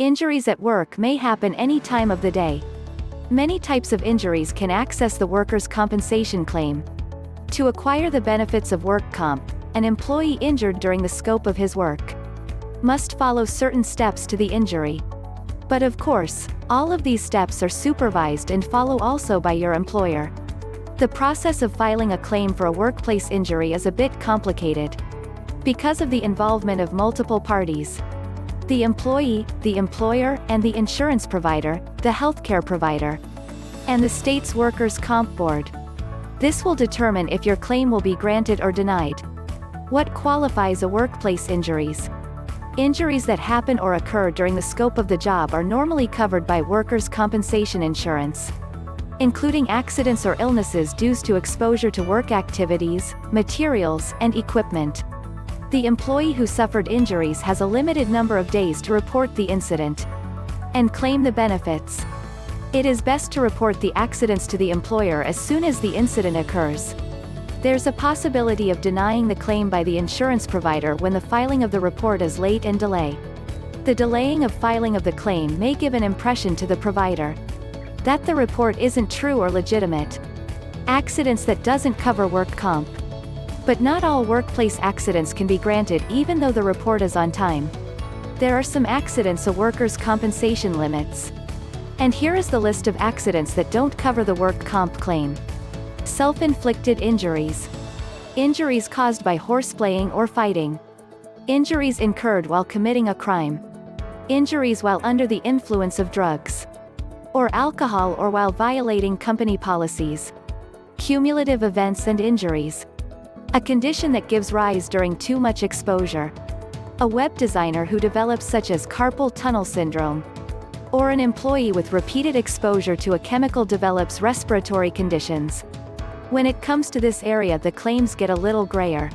Injuries at work may happen any time of the day. Many types of injuries can access the workers' compensation claim. To acquire the benefits of work comp, an employee injured during the scope of his work must follow certain steps to the injury. But of course, all of these steps are supervised and follow also by your employer. The process of filing a claim for a workplace injury is a bit complicated because of the involvement of multiple parties: the employee, the employer, and the insurance provider, the healthcare provider, and the state's workers' comp board. This will determine if your claim will be granted or denied. What qualifies a workplace injuries? Injuries that happen or occur during the scope of the job are normally covered by workers' compensation insurance, including accidents or illnesses due to exposure to work activities, materials, and equipment. The employee who suffered injuries has a limited number of days to report the incident and claim the benefits. It is best to report the accidents to the employer as soon as the incident occurs. There's a possibility of denying the claim by the insurance provider when the filing of the report is late and delay. The delaying of filing of the claim may give an impression to the provider that the report isn't true or legitimate. Accidents that doesn't cover work comp. But not all workplace accidents can be granted even though the report is on time. There are some accidents a workers' compensation limits. And here is the list of accidents that don't cover the work comp claim. Self-inflicted injuries. Injuries caused by horseplaying or fighting. Injuries incurred while committing a crime. Injuries while under the influence of drugs or alcohol or while violating company policies. Cumulative events and injuries. A condition that gives rise during too much exposure. A web designer who develops such as carpal tunnel syndrome. Or an employee with repeated exposure to a chemical develops respiratory conditions. When it comes to this area, the claims get a little grayer.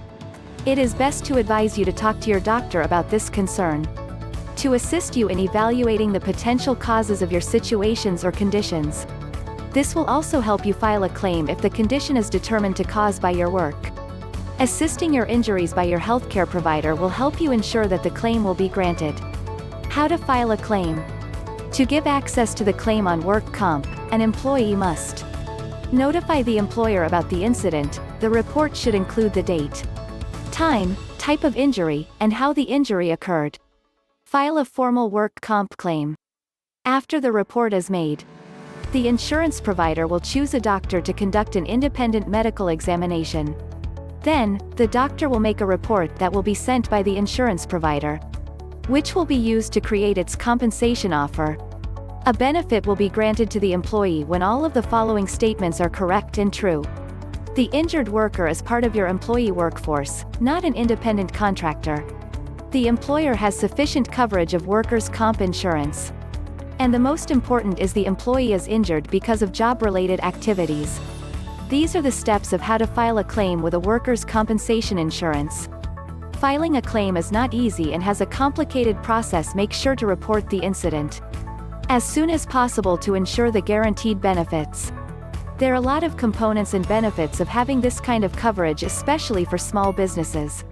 It is best to advise you to talk to your doctor about this concern to assist you in evaluating the potential causes of your situations or conditions. This will also help you file a claim if the condition is determined to cause by your work. Assisting your injuries by your healthcare provider will help you ensure that the claim will be granted. How to file a claim. To give access to the claim on work comp, an employee must notify the employer about the incident. The report should include the date, time, type of injury, and how the injury occurred. File a formal work comp claim. After the report is made, the insurance provider will choose a doctor to conduct an independent medical examination. Then, the doctor will make a report that will be sent by the insurance provider, which will be used to create its compensation offer. A benefit will be granted to the employee when all of the following statements are correct and true. The injured worker is part of your employee workforce, not an independent contractor. The employer has sufficient coverage of workers' comp insurance. And the most important is the employee is injured because of job-related activities. These are the steps of how to file a claim with a workers' compensation insurance. Filing a claim is not easy and has a complicated process. Make sure to report the incident as soon as possible to ensure the guaranteed benefits. There are a lot of components and benefits of having this kind of coverage, especially for small businesses.